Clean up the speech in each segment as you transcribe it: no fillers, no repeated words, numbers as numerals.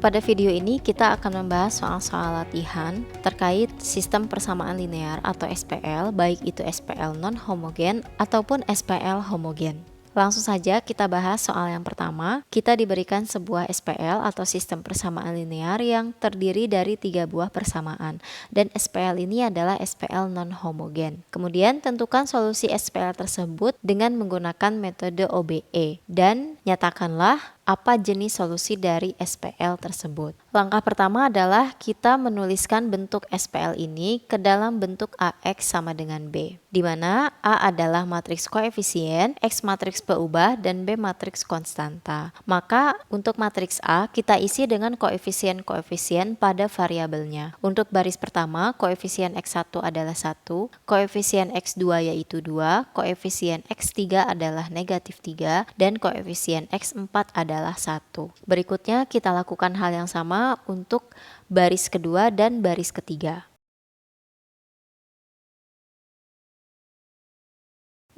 Pada video ini kita akan membahas soal-soal latihan terkait sistem persamaan linear atau SPL, baik itu SPL non-homogen ataupun SPL homogen. Langsung saja kita bahas soal yang pertama. Kita diberikan sebuah SPL atau sistem persamaan linear yang terdiri dari 3 buah persamaan, dan SPL ini adalah SPL non-homogen. Kemudian tentukan solusi SPL tersebut dengan menggunakan metode OBE dan nyatakanlah apa jenis solusi dari SPL tersebut. Langkah pertama adalah kita menuliskan bentuk SPL ini ke dalam bentuk AX sama dengan B, di mana A adalah matriks koefisien, X matriks peubah, dan B matriks konstanta. Maka untuk matriks A kita isi dengan koefisien-koefisien pada variabelnya. Untuk baris pertama, koefisien X1 adalah 1, koefisien X2 yaitu 2, koefisien X3 adalah negatif 3, dan koefisien X4 adalah 1. Berikutnya kita lakukan hal yang sama untuk baris kedua dan baris ketiga.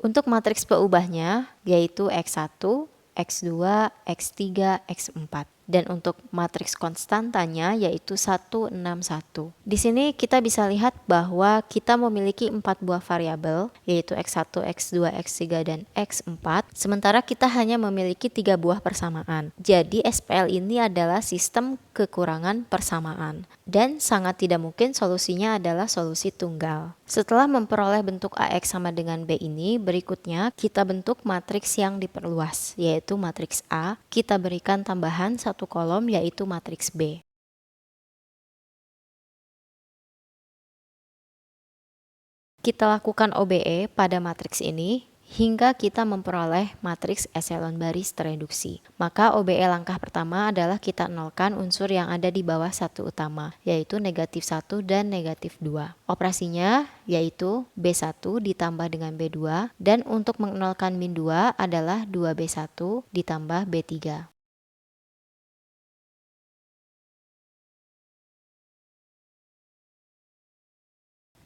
Untuk matriks peubahnya yaitu X1, X2, X3, X4. Dan untuk matriks konstantanya yaitu 1, 6, 1. Di sini kita bisa lihat bahwa kita memiliki 4 buah variabel yaitu X1, X2, X3, dan X4. Sementara kita hanya memiliki 3 buah persamaan. Jadi SPL ini adalah sistem kekurangan persamaan. Dan sangat tidak mungkin solusinya adalah solusi tunggal. Setelah memperoleh bentuk AX sama dengan B ini, berikutnya kita bentuk matriks yang diperluas yaitu matriks A. Kita berikan tambahan satu kolom yaitu matriks B. Kita lakukan OBE pada matriks ini hingga kita memperoleh matriks eselon baris tereduksi. Maka OBE langkah pertama adalah kita nolkan unsur yang ada di bawah satu utama, yaitu negatif 1 dan negatif 2. Operasinya yaitu B1 ditambah dengan B2, dan untuk menolkan min 2 adalah 2B1 ditambah B3.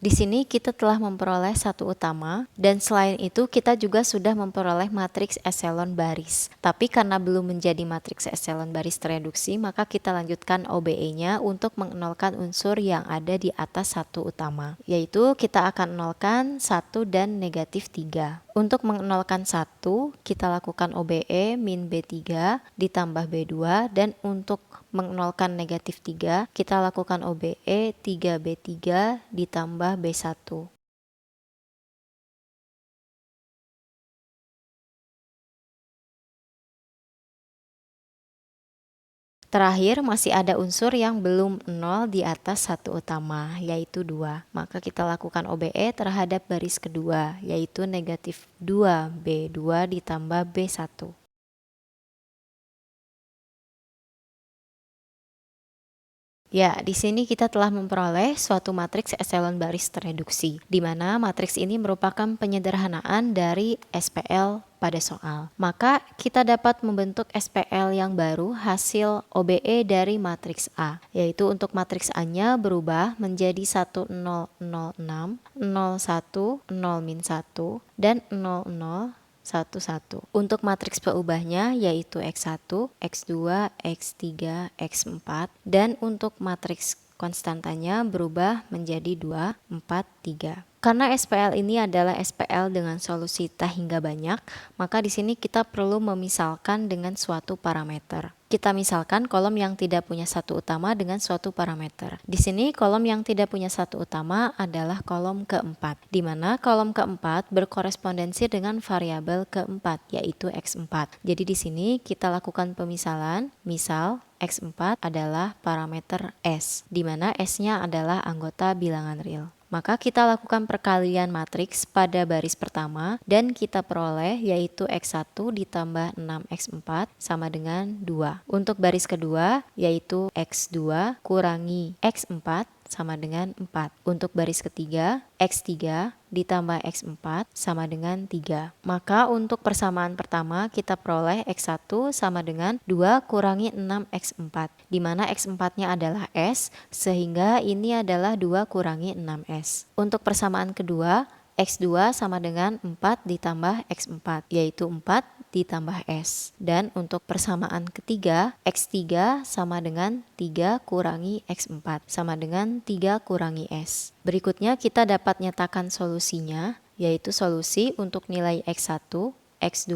Di sini kita telah memperoleh satu utama, dan selain itu kita juga sudah memperoleh matriks eselon baris. Tapi karena belum menjadi matriks eselon baris tereduksi, maka kita lanjutkan OBE-nya untuk menolkan unsur yang ada di atas satu utama, yaitu kita akan nolkan 1 dan negatif 3. Untuk menolkan 1, kita lakukan OBE min B3 ditambah B2, dan untuk menolkan negatif 3, kita lakukan OBE 3B3 ditambah B1. Terakhir masih ada unsur yang belum 0 di atas satu utama, yaitu 2. Maka kita lakukan OBE terhadap baris kedua, yaitu negatif 2B2 ditambah B1. Ya, di sini kita telah memperoleh suatu matriks eselon baris tereduksi, di mana matriks ini merupakan penyederhanaan dari SPL pada soal. Maka kita dapat membentuk SPL yang baru hasil OBE dari matriks A, yaitu untuk matriks A-nya berubah menjadi 1006, 01, 0-1, dan 00, 1. Untuk matriks peubahnya yaitu X1, X2, X3, X4, dan untuk matriks konstantanya berubah menjadi 2, 4, 3. Karena SPL ini adalah SPL dengan solusi tak hingga banyak, maka di sini kita perlu memisalkan dengan suatu parameter. Kita misalkan kolom yang tidak punya satu utama dengan suatu parameter. Di sini kolom yang tidak punya satu utama adalah kolom keempat, di mana kolom keempat berkorespondensi dengan variabel keempat, yaitu X4. Jadi di sini kita lakukan pemisalan, misal X4 adalah parameter S, di mana S-nya adalah anggota bilangan real. Maka kita lakukan perkalian matriks pada baris pertama dan kita peroleh yaitu X1 ditambah 6X4 sama dengan 2. Untuk baris kedua yaitu X2 kurangi X4 sama dengan 4. Untuk baris ketiga, X3 ditambah X4 sama dengan 3. Maka untuk persamaan pertama kita peroleh X1 sama dengan 2 kurangi 6X4, di mana X4-nya adalah S, sehingga ini adalah 2 kurangi 6S. Untuk persamaan kedua, X2 sama dengan 4 ditambah X4, yaitu 4 ditambah S. Dan untuk persamaan ketiga, X3 sama dengan 3 kurangi X4 sama dengan 3 kurangi S. Berikutnya kita dapat nyatakan solusinya, yaitu solusi untuk nilai X1, X2,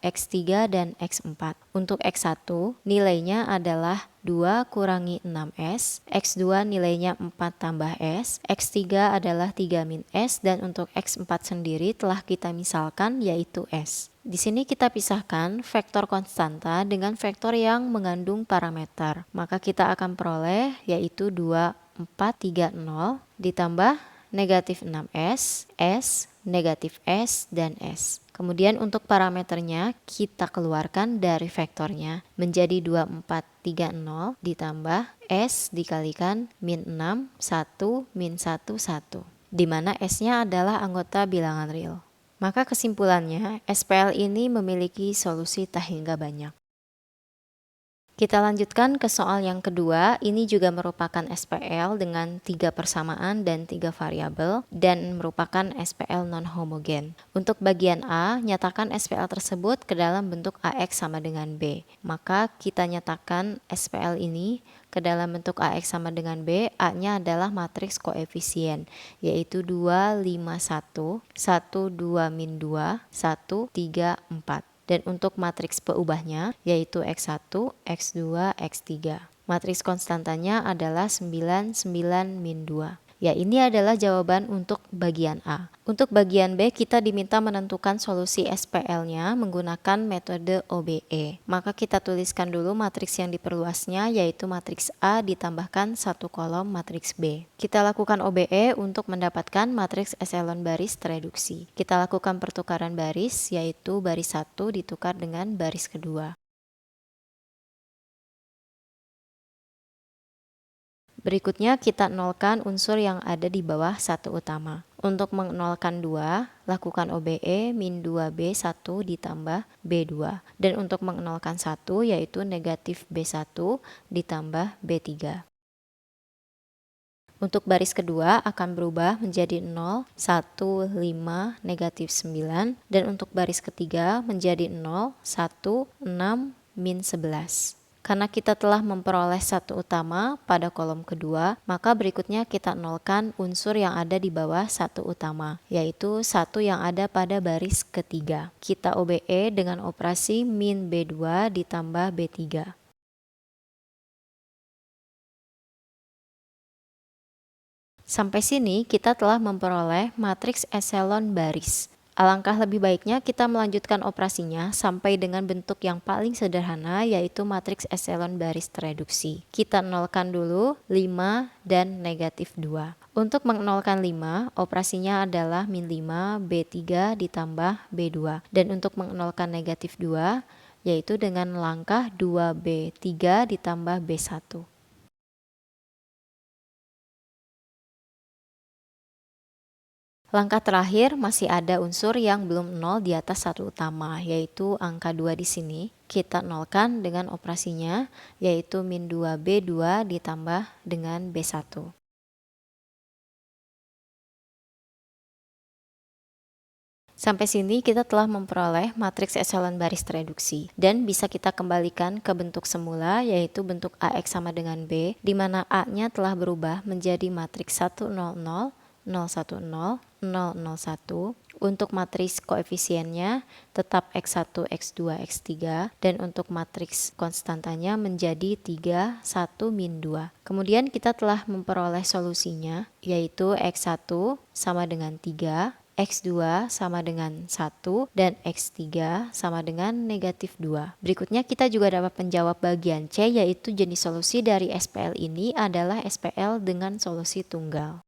X3, dan X4. Untuk X1, nilainya adalah 2 kurangi 6S, X2 nilainya 4 tambah S, X3 adalah 3 min S, dan untuk X4 sendiri telah kita misalkan yaitu S. Di sini kita pisahkan vektor konstanta dengan vektor yang mengandung parameter. Maka kita akan peroleh yaitu 2, 4, 3, 0 ditambah negatif 6S, S, negatif S, dan S. Kemudian untuk parameternya kita keluarkan dari vektornya menjadi 2, 4, 3, 0 ditambah S dikalikan min 6, 1, min 1, 1. Di mana S-nya adalah anggota bilangan real. Maka kesimpulannya, SPL ini memiliki solusi tak hingga banyak. Kita lanjutkan ke soal yang kedua. Ini juga merupakan SPL dengan 3 persamaan dan 3 variabel dan merupakan SPL non-homogen. Untuk bagian A, nyatakan SPL tersebut ke dalam bentuk AX sama dengan B. Maka kita nyatakan SPL ini ke dalam bentuk AX sama dengan B. A-nya adalah matriks koefisien, yaitu 2, 5, 1, 1, 2, min 2, 1, 3, 4. Dan untuk matriks peubahnya yaitu X1, X2, X3. Matriks konstantanya adalah 9, 9, min 2. Ya, ini adalah jawaban untuk bagian A. Untuk bagian B, kita diminta menentukan solusi SPL-nya menggunakan metode OBE. Maka kita tuliskan dulu matriks yang diperluasnya, yaitu matriks A ditambahkan 1 kolom matriks B. Kita lakukan OBE untuk mendapatkan matriks eselon baris tereduksi. Kita lakukan pertukaran baris, yaitu baris 1 ditukar dengan baris kedua. Berikutnya kita nolkan unsur yang ada di bawah satu utama. Untuk mengnolkan 2, lakukan OBE min 2B1 ditambah B2. Dan untuk mengnolkan 1 yaitu negatif B1 ditambah B3. Untuk baris kedua akan berubah menjadi 0, 1, 5, negatif 9. Dan untuk baris ketiga menjadi 0, 1, 6, min 11. Karena kita telah memperoleh satu utama pada kolom kedua, maka berikutnya kita nolkan unsur yang ada di bawah satu utama, yaitu satu yang ada pada baris ketiga. Kita OBE dengan operasi min B2 ditambah B3. Sampai sini kita telah memperoleh matriks eselon baris. Alangkah lebih baiknya kita melanjutkan operasinya sampai dengan bentuk yang paling sederhana, yaitu matriks eselon baris tereduksi. Kita nolkan dulu 5 dan negatif 2. Untuk mengnolkan 5, operasinya adalah min 5 B3 ditambah B2. Dan untuk mengnolkan negatif 2, yaitu dengan langkah 2B3 ditambah B1. Langkah terakhir masih ada unsur yang belum nol di atas satu utama, yaitu angka 2 di sini. Kita nolkan dengan operasinya, yaitu min 2B2 ditambah dengan B1. Sampai sini kita telah memperoleh matriks eselon baris tereduksi dan bisa kita kembalikan ke bentuk semula, yaitu bentuk AX sama dengan B, di mana A-nya telah berubah menjadi matriks 100, 010, 001. Untuk matriks koefisiennya tetap X1, X2, X3, dan untuk matriks konstantanya menjadi 3, 1, min 2. Kemudian kita telah memperoleh solusinya, yaitu X1 sama dengan 3, X2 sama dengan 1, dan X3 sama dengan negatif 2. Berikutnya kita juga dapat menjawab bagian C, yaitu jenis solusi dari SPL ini adalah SPL dengan solusi tunggal.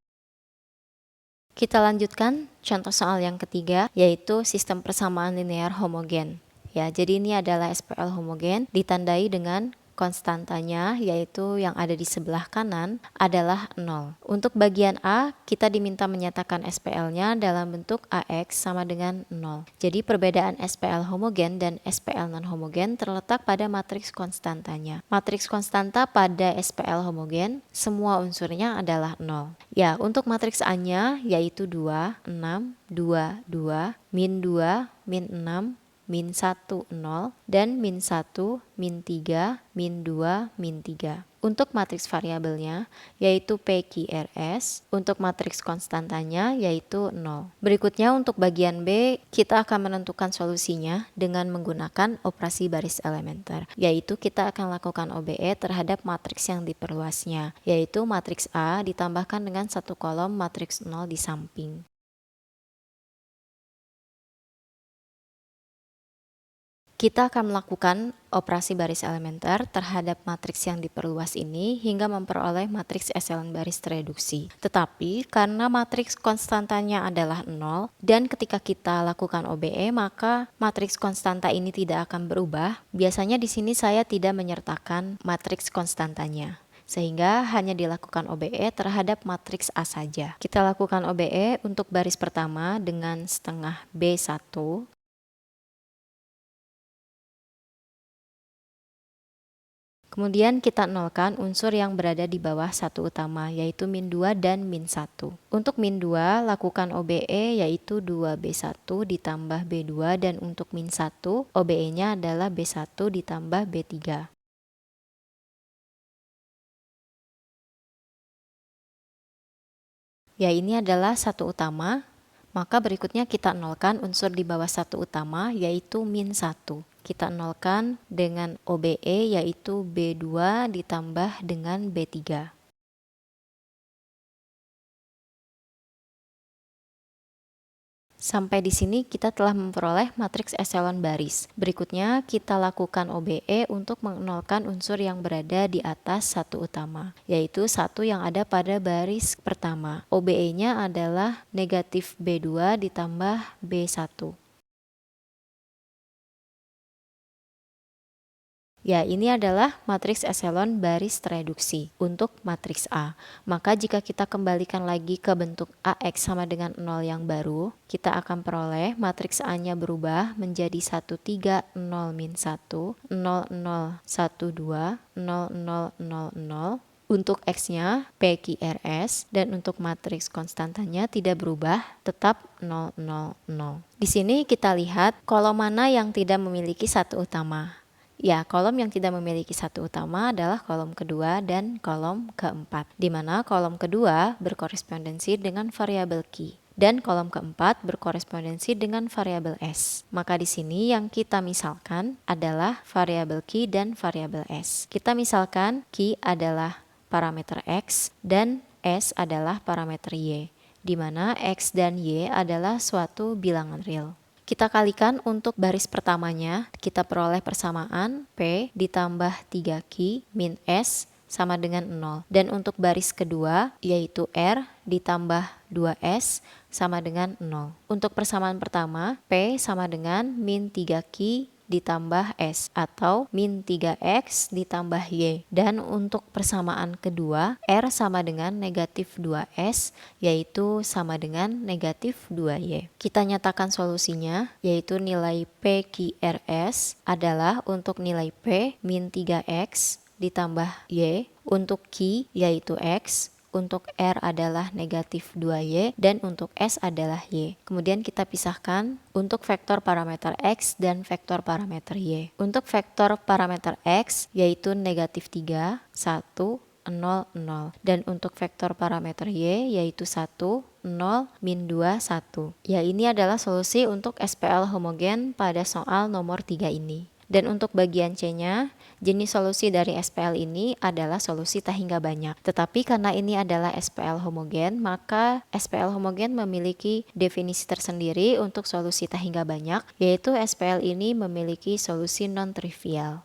Kita lanjutkan contoh soal yang ketiga, yaitu sistem persamaan linear homogen. Ya, jadi ini adalah SPL homogen ditandai dengan konstantanya, yaitu yang ada di sebelah kanan adalah 0. Untuk bagian A, kita diminta menyatakan SPL-nya dalam bentuk AX sama dengan 0. Jadi perbedaan SPL homogen dan SPL non-homogen terletak pada matriks konstantanya. Matriks konstanta pada SPL homogen, semua unsurnya adalah 0. Ya, untuk matriks A-nya yaitu 2, 6, 2, 2, min 2, min 6, min 1, 0, dan min 1, min 3, min 2, min 3. Untuk matriks variabelnya yaitu PQRS, untuk matriks konstantanya yaitu 0. Berikutnya untuk bagian B, kita akan menentukan solusinya dengan menggunakan operasi baris elementer, yaitu kita akan lakukan OBE terhadap matriks yang diperluasnya, yaitu matriks A ditambahkan dengan satu kolom matriks 0 di samping. Kita akan melakukan operasi baris elementer terhadap matriks yang diperluas ini hingga memperoleh matriks echelon baris tereduksi. Tetapi karena matriks konstantanya adalah 0 dan ketika kita lakukan OBE maka matriks konstanta ini tidak akan berubah. Biasanya di sini saya tidak menyertakan matriks konstantanya, sehingga hanya dilakukan OBE terhadap matriks A saja. Kita lakukan OBE untuk baris pertama dengan setengah B1. Kemudian kita nolkan unsur yang berada di bawah satu utama, yaitu min 2 dan min 1. Untuk min 2, lakukan OBE yaitu 2B1 ditambah B2, dan untuk min 1, OBE-nya adalah B1 ditambah B3. Ya, ini adalah satu utama, maka berikutnya kita nolkan unsur di bawah satu utama, yaitu min 1. Kita nolkan dengan OBE yaitu B2 ditambah dengan B3. Sampai di sini kita telah memperoleh matriks echelon baris. Berikutnya kita lakukan OBE untuk menolkan unsur yang berada di atas satu utama, yaitu satu yang ada pada baris pertama. OBE-nya adalah negatif B2 ditambah B1. Ya, ini adalah matriks echelon baris tereduksi untuk matriks A. Maka jika kita kembalikan lagi ke bentuk AX sama dengan 0 yang baru, kita akan peroleh matriks A-nya berubah menjadi 1, 3, 0, min 1, 0, 0, 1, 2, 0, 0, 0, 0. Untuk X-nya PQRS, dan untuk matriks konstantanya tidak berubah, tetap 0, 0, 0. Di sini kita lihat kolom mana yang tidak memiliki satu utama. Ya, kolom yang tidak memiliki satu utama adalah kolom kedua dan kolom keempat, di mana kolom kedua berkorespondensi dengan variabel Q dan kolom keempat berkorespondensi dengan variabel S. Maka di sini yang kita misalkan adalah variabel Q dan variabel S. Kita misalkan Q adalah parameter X dan S adalah parameter Y, di mana X dan Y adalah suatu bilangan real. Kita kalikan untuk baris pertamanya, kita peroleh persamaan P ditambah 3Q min S sama dengan 0. Dan untuk baris kedua, yaitu R ditambah 2S sama dengan 0. Untuk persamaan pertama, P sama dengan min 3Q ditambah S atau min 3X ditambah Y. Dan untuk persamaan kedua, R sama dengan negatif 2S yaitu sama dengan negatif 2Y. Kita nyatakan solusinya yaitu nilai PQRS adalah untuk nilai P min 3X ditambah Y, untuk Q yaitu X, untuk R adalah negatif 2Y, dan untuk S adalah Y. Kemudian kita pisahkan untuk vektor parameter X dan vektor parameter Y. Untuk vektor parameter X yaitu negatif 3, 1, 0, 0. Dan untuk vektor parameter Y yaitu 1, 0, min 2, 1. Ya, ini adalah solusi untuk SPL homogen pada soal nomor 3 ini. Dan untuk bagian C-nya, jenis solusi dari SPL ini adalah solusi tak hingga banyak. Tetapi karena ini adalah SPL homogen, maka SPL homogen memiliki definisi tersendiri untuk solusi tak hingga banyak, yaitu SPL ini memiliki solusi non-trivial.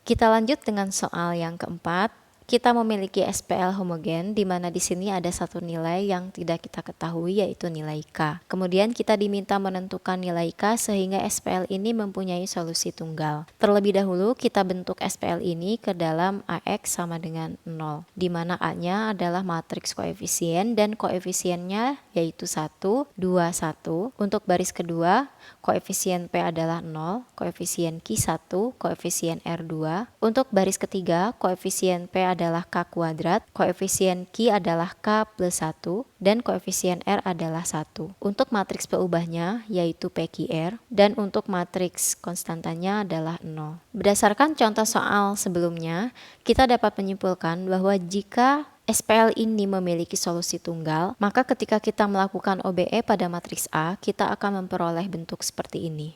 Kita lanjut dengan soal yang keempat. Kita memiliki SPL homogen di mana di sini ada satu nilai yang tidak kita ketahui yaitu nilai K. Kemudian kita diminta menentukan nilai K sehingga SPL ini mempunyai solusi tunggal. Terlebih dahulu kita bentuk SPL ini ke dalam AX sama dengan 0, di mana A-nya adalah matriks koefisien dan koefisiennya yaitu 1, 2, 1. Untuk baris kedua, koefisien P adalah 0, koefisien Q 1, koefisien R 2. Untuk baris ketiga, koefisien P adalah adalah K kuadrat, koefisien Q adalah K plus 1, dan koefisien R adalah 1. Untuk matriks peubahnya yaitu PQR, dan untuk matriks konstantanya adalah 0. Berdasarkan contoh soal sebelumnya, kita dapat menyimpulkan bahwa jika SPL ini memiliki solusi tunggal, maka ketika kita melakukan OBE pada matriks A, kita akan memperoleh bentuk seperti ini.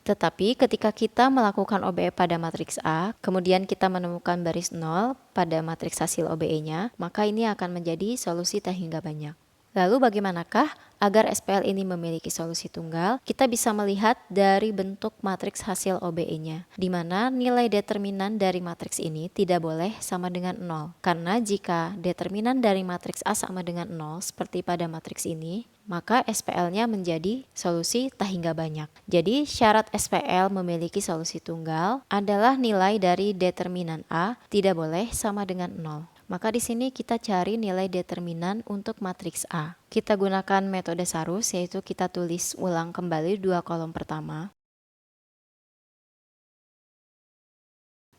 Tetapi ketika kita melakukan OBE pada matriks A, kemudian kita menemukan baris 0 pada matriks hasil OBE-nya, maka ini akan menjadi solusi T hingga banyak. Lalu bagaimanakah agar SPL ini memiliki solusi tunggal? Kita bisa melihat dari bentuk matriks hasil OBE-nya, di mana nilai determinan dari matriks ini tidak boleh sama dengan 0. Karena jika determinan dari matriks A sama dengan 0, seperti pada matriks ini, maka SPL-nya menjadi solusi T hingga banyak. Jadi syarat SPL memiliki solusi tunggal adalah nilai dari determinan A tidak boleh sama dengan 0. Maka di sini kita cari nilai determinan untuk matriks A. Kita gunakan metode Sarus, yaitu kita tulis ulang kembali dua kolom pertama.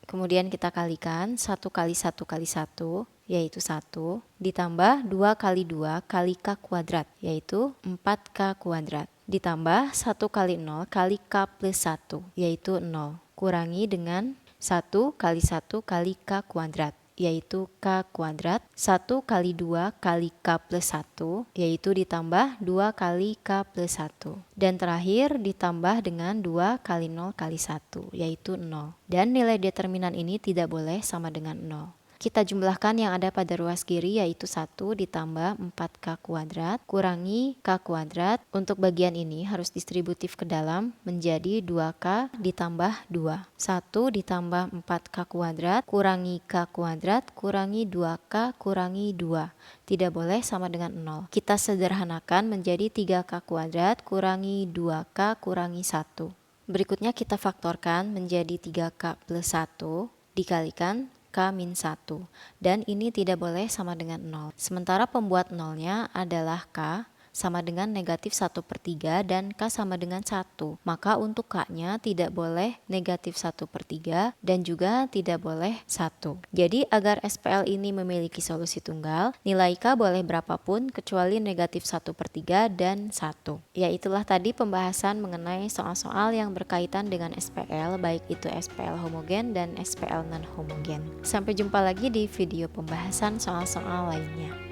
Kemudian kita kalikan 1 kali 1 kali 1, yaitu 1, ditambah 2 kali 2 kali K kuadrat, yaitu 4K kuadrat, ditambah 1 kali 0 kali K plus 1, yaitu 0, kurangi dengan 1 kali 1 kali K kuadrat, yaitu K kuadrat, 1 kali 2 kali K plus 1, yaitu ditambah 2 kali K plus 1. Dan terakhir ditambah dengan 2 kali 0 kali 1, yaitu 0. Dan nilai determinan ini tidak boleh sama dengan 0. Kita jumlahkan yang ada pada ruas kiri, yaitu 1 ditambah 4K kuadrat kurangi K kuadrat. Untuk bagian ini harus distributif ke dalam menjadi 2K ditambah 2. 1 ditambah 4K kuadrat kurangi K kuadrat kurangi 2K kurangi 2. Tidak boleh sama dengan 0. Kita sederhanakan menjadi 3K kuadrat kurangi 2K kurangi 1. Berikutnya kita faktorkan menjadi 3K plus 1 dikalikan K min 1, dan ini tidak boleh sama dengan 0. Sementara pembuat nolnya adalah K sama dengan negatif 1/3 dan K sama dengan 1. Maka untuk K-nya tidak boleh negatif 1/3 dan juga tidak boleh 1. Jadi agar SPL ini memiliki solusi tunggal, nilai K boleh berapapun kecuali negatif 1/3 dan 1. Ya, itulah tadi pembahasan mengenai soal-soal yang berkaitan dengan SPL, baik itu SPL homogen dan SPL non homogen. Sampai jumpa lagi di video pembahasan soal-soal lainnya.